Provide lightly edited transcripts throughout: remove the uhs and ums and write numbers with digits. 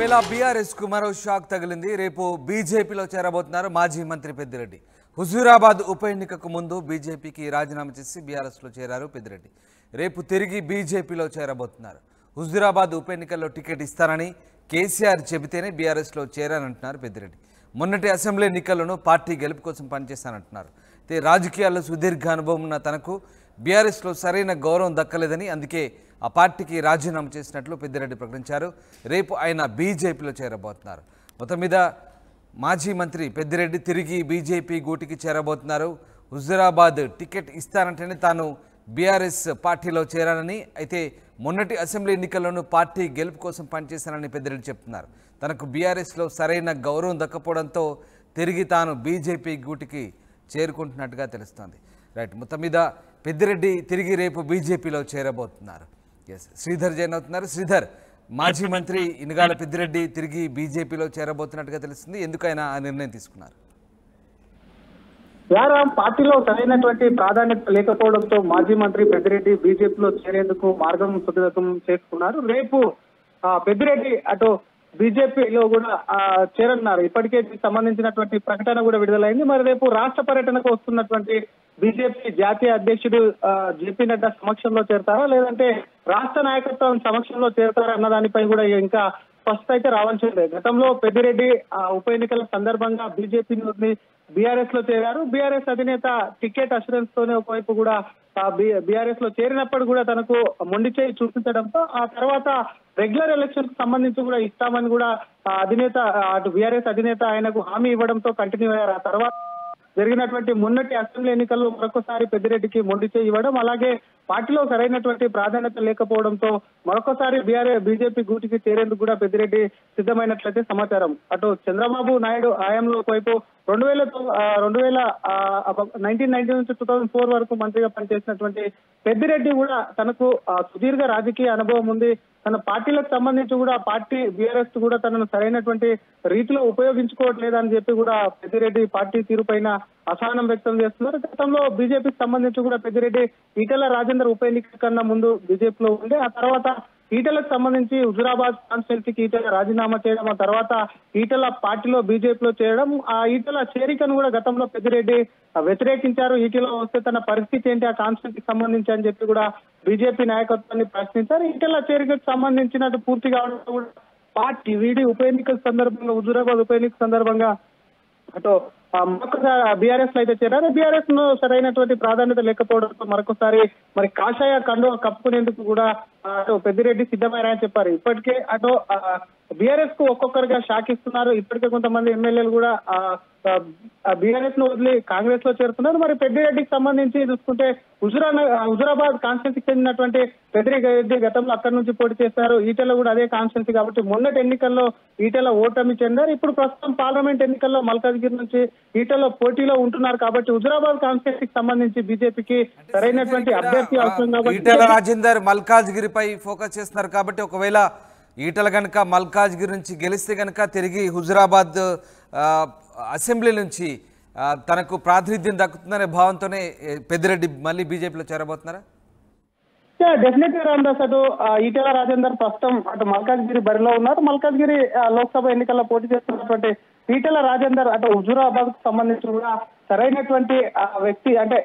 ఒకవేళ బీఆర్ఎస్ కు మరో షాక్ తగిలింది. రేపు బీజేపీలో చేరబోతున్నారు మాజీ మంత్రి పెద్దిరెడ్డి. హుజూరాబాద్ ఉప ఎన్నికకు ముందు బీజేపీకి రాజీనామా చేసి బీఆర్ఎస్లో చేరారు పెద్దిరెడ్డి. రేపు తిరిగి బీజేపీలో చేరబోతున్నారు. హుజూరాబాద్ ఉప ఎన్నికల్లో టికెట్ ఇస్తారని కేసీఆర్ చెబితేనే బీఆర్ఎస్లో చేరానంటున్నారు పెద్దిరెడ్డి. మొన్నటి అసెంబ్లీ ఎన్నికల్లోనూ పార్టీ గెలుపు కోసం పనిచేస్తానంటున్నారు. అయితే రాజకీయాల్లో సుదీర్ఘ అనుభవం ఉన్న తనకు బీఆర్ఎస్లో సరైన గౌరవం దక్కలేదని అందుకే ఆ పార్టీకి రాజీనామా చేసినట్లు పెద్దిరెడ్డి ప్రకటించారు. రేపు ఆయన బీజేపీలో చేరబోతున్నారు. మొత్తం మీద మాజీ మంత్రి పెద్దిరెడ్డి తిరిగి బీజేపీ గూటికి చేరబోతున్నారు. హుజూరాబాద్ టికెట్ ఇస్తానంటేనే తాను బీఆర్ఎస్ పార్టీలో చేరానని, అయితే మొన్నటి అసెంబ్లీ ఎన్నికల్లోనూ పార్టీ గెలుపు కోసం పనిచేశానని పెద్దిరెడ్డి చెప్తున్నారు. తనకు బీఆర్ఎస్లో సరైన గౌరవం దక్కపోవడంతో తిరిగి తాను బీజేపీ గూటికి చేరుకుంటున్నట్టుగా తెలుస్తోంది. రైట్, మొత్తం మీద పెద్దిరెడ్డి తిరిగి రేపు బీజేపీలో చేరబోతున్నారు. ఎస్, శ్రీధర్ జైన్ అవుతున్నారు. శ్రీధర్, మాజీ మంత్రి ఇనుగాల పెద్దిరెడ్డి తిరిగి బీజేపీలో చేరబోతున్నట్టుగా తెలుస్తుంది. ఎందుకైనా ఆ నిర్ణయం తీసుకున్నారు? పార్టీలో సరైనటువంటి ప్రాధాన్యత లేకపోవడంతో మాజీ మంత్రి పెద్దిరెడ్డి బీజేపీలో చేరేందుకు మార్గం సుగమం చేసుకున్నారు. రేపు పెద్దిరెడ్డి అటు బీజేపీలో కూడా చేరన్నారు. ఇప్పటికే దీనికి సంబంధించినటువంటి ప్రకటన కూడా విడుదలైంది. మరి రేపు రాష్ట్ర పర్యటనకు వస్తున్నటువంటి బీజేపీ జాతీయ అధ్యక్షుడు జేపీ నడ్డా సమక్షంలో చేరతారా, లేదంటే రాష్ట్ర నాయకత్వం సమక్షంలో చేరతారా అన్న దానిపై కూడా ఇంకా స్పష్టత అయితే రావాల్సి ఉంది. గతంలో పెద్దిరెడ్డి ఉప ఎన్నికల సందర్భంగా బీజేపీ బీఆర్ఎస్ లో చేరారు. బీఆర్ఎస్ అధినేత టికెట్ అష్యూరెన్స్ తోనే ఒకవైపు కూడా బీఆర్ఎస్ లో చేరినప్పుడు కూడా తనకు మొండి చేయి చూపించడంతో ఆ తర్వాత రెగ్యులర్ ఎలక్షన్ కు సంబంధించి కూడా ఇస్తామని కూడా అధినేత అటు బీఆర్ఎస్ అధినేత ఆయనకు హామీ ఇవ్వడంతో కంటిన్యూ అయ్యారు. ఆ తర్వాత జరిగినటువంటి మొన్నటి అసెంబ్లీ ఎన్నికల్లో మరొకసారి పెద్దిరెడ్డికి మొండి చేయి ఇవ్వడం, అలాగే పార్టీలో సరైనటువంటి ప్రాధాన్యత లేకపోవడంతో మరొకసారి బీజేపీ గూటికి చేరేందుకు కూడా పెద్దిరెడ్డి సిద్ధమైనట్లయితే సమాచారం. అటు చంద్రబాబు నాయుడు హయాంలో ఒకవైపు 1990 నుంచి 2004 వరకు మంత్రిగా పనిచేసినటువంటి పెద్దిరెడ్డి కూడా తనకు సుదీర్ఘ రాజకీయ అనుభవం ఉంది. తన పార్టీలకు సంబంధించి కూడా పార్టీ బీఆర్ఎస్ కూడా తనను సరైనటువంటి రీతిలో ఉపయోగించుకోవట్లేదని చెప్పి కూడా పెద్దిరెడ్డి పార్టీ తీరు పైన అసహనం వ్యక్తం చేస్తున్నారు. గతంలో బీజేపీకి సంబంధించి కూడా పెద్దిరెడ్డి ఈటెల రాజేందర్ ఉప ఎన్నిక కన్నా ముందు బీజేపీలో ఉండే, ఆ తర్వాత ఈటెలకు సంబంధించి హుజూరాబాద్ కాన్స్టిట్యున్సీకి ఈటెల రాజీనామా చేయడం, ఆ తర్వాత ఈటెల పార్టీలో బీజేపీలో చేరడం, ఆ ఈటెల చేరికను కూడా గతంలో పెద్దిరెడ్డి వ్యతిరేకించారు. ఈటెల వస్తే తన పరిస్థితి ఏంటి ఆ కాన్స్టిట్యున్సీకి సంబంధించి అని చెప్పి కూడా బీజేపీ నాయకత్వాన్ని ప్రశ్నించారు. ఈటెల చేరికకు సంబంధించినట్టు పూర్తిగా కూడా పార్టీ వీడి ఉప ఎన్నికల సందర్భంగా హుజూరాబాద్ ఉప ఎన్నిక సందర్భంగా అటు మరొకసారి బీఆర్ఎస్ లో అయితే చేరారు. బీఆర్ఎస్ ను సరైనటువంటి ప్రాధాన్యత లేకపోవడంతో మరొకసారి మరి కాషాయ కండువ కప్పుకునేందుకు కూడా అటు పెద్దిరెడ్డి సిద్ధమయ్యారని చెప్పారు. ఇప్పటికే అటు బీఆర్ఎస్ కు ఒక్కొక్కరుగా షాక్ ఇస్తున్నారు. ఇప్పటికే కొంతమంది ఎమ్మెల్యేలు కూడా బీఆర్ఎస్ ను వదిలి కాంగ్రెస్ లో చేరుతున్నారు. మరి పెద్దిరెడ్డికి సంబంధించి చూసుకుంటే హుజూరాబాద్ కాన్స్టిట్యున్సీకి చెందినటువంటి పెద్దిరెడ్డి గతంలో అక్కడి నుంచి పోటీ చేశారు. ఈటెల కూడా అదే కాన్స్టిట్యున్సీ కాబట్టి మొన్నటి ఎన్నికల్లో ఈటెల ఓటమి చెందారు. ఇప్పుడు ప్రస్తుతం పార్లమెంట్ ఎన్నికల్లో మల్కాజ్గిరి నుంచి ఈటెల పోటీలో ఉంటున్నారు. కాబట్టి హుజూరాబాద్ కాన్స్టిట్యున్సీకి సంబంధించి బీజేపీకి సరైనటువంటి అభ్యర్థి అవసరం కాబట్టి ఈటెల రాజేందర్ మల్కాజ్గిరిపై ఫోకస్ చేస్తున్నారు. కాబట్టి ఒకవేళ ఈటెల కనుక మల్కాజ్గిరి నుంచి గెలిస్తే కనుక తిరిగి హుజూరాబాద్ అసెంబ్లీ నుంచి తనకు ప్రాతినిధ్యం దక్కుతుందనే భావంతోనే పెద్దిరెడ్డి మళ్ళీ బీజేపీలో చేరబోతున్నారా? డెఫినెట్ గా రామదాస్, అటు ఈటెల రాజేందర్ ప్రస్తుతం అటు మల్కాజ్గిరి బరిలో ఉన్నారు. మల్కాజ్గిరి లోక్సభ ఎన్నికల్లో పోటీ చేస్తున్నటువంటి ఈటెల రాజేందర్ అటు హుజూరాబాద్ కు సంబంధించి కూడా సరైనటువంటి వ్యక్తి అంటే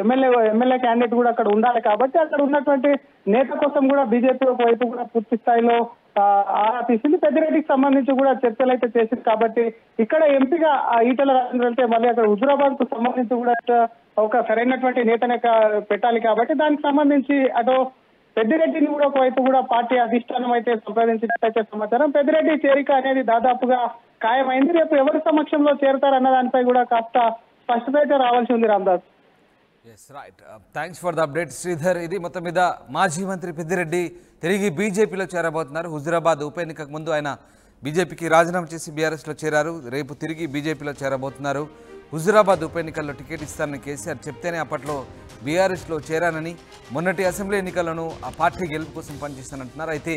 ఎమ్మెల్యే క్యాండిడేట్ కూడా అక్కడ ఉండాలి. కాబట్టి అక్కడ ఉన్నటువంటి నేత కోసం కూడా బీజేపీ వైపు కూడా పూర్తి స్థాయిలో ఆరా తీసింది. పెద్దిరెడ్డికి సంబంధించి కూడా చర్చలు అయితే చేసింది. కాబట్టి ఇక్కడ ఎంపీగా ఈటెల రాజేందర్ అంటే మళ్ళీ అక్కడ హుజూరాబాద్ కు సంబంధించి కూడా ఒక సరైనటువంటి నేతనే పెట్టాలి. కాబట్టి దానికి సంబంధించి అటు పెద్దిరెడ్డిని కూడా ఒకవైపు కూడా పార్టీ అధిష్టానం అయితే సంప్రదించినట్టయితే సమాచారం. పెద్దిరెడ్డి చేరిక అనేది దాదాపుగా ఖాయమైంది. రేపు ఎవరి సమక్షంలో చేరుతారన్న దానిపై కూడా కాస్త స్పష్టత అయితే రావాల్సి ఉంది Ramdas. Yes, right, thanks for the update Sridhar. ఇది మొత్తం మీద మాజీ మంత్రి పెద్దిరెడ్డి తిరిగి బీజేపీలో చేరబోతున్నారు. హుజూరాబాద్ ఉప ఎన్నికకు ముందు ఆయన బీజేపీకి రాజీనామా చేసి బీఆర్ఎస్లో చేరారు. రేపు తిరిగి బీజేపీలో చేరబోతున్నారు. హుజూరాబాద్ ఉప ఎన్నికల్లో టికెట్ ఇస్తానని కేసీఆర్ చెప్తేనే అప్పట్లో బీఆర్ఎస్లో చేరానని, మొన్నటి అసెంబ్లీ ఎన్నికలను ఆ పార్టీ గెలుపు కోసం పనిచేస్తానంటున్నారు. అయితే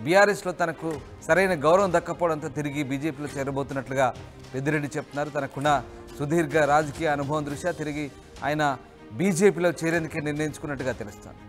బీఆర్ఎస్లో తనకు సరైన గౌరవం దక్కపోవడంతో తిరిగి బీజేపీలో చేరబోతున్నట్లుగా పెద్దిరెడ్డి చెప్తున్నారు. తనకున్న సుదీర్ఘ రాజకీయ అనుభవం దృష్ట్యా తిరిగి ఆయన బీజేపీలో చేరేందుకే నిర్ణయించుకున్నట్టుగా తెలుస్తోంది.